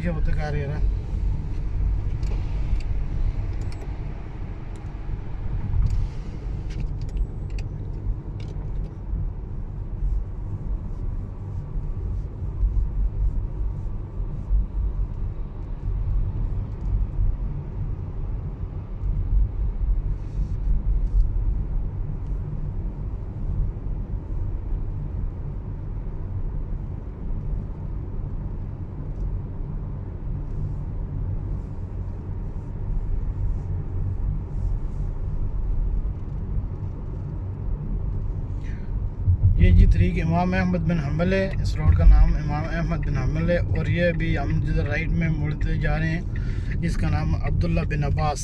के होते कार्य रहा। ये जी तरीक इमाम अहमद बिन हम्बल है। इस रोड का नाम इमाम अहमद बिन हम्बल है। और ये अभी हम जिधर राइट में मुड़ते जा रहे हैं, इसका नाम अब्दुल्ला बिन अब्बास।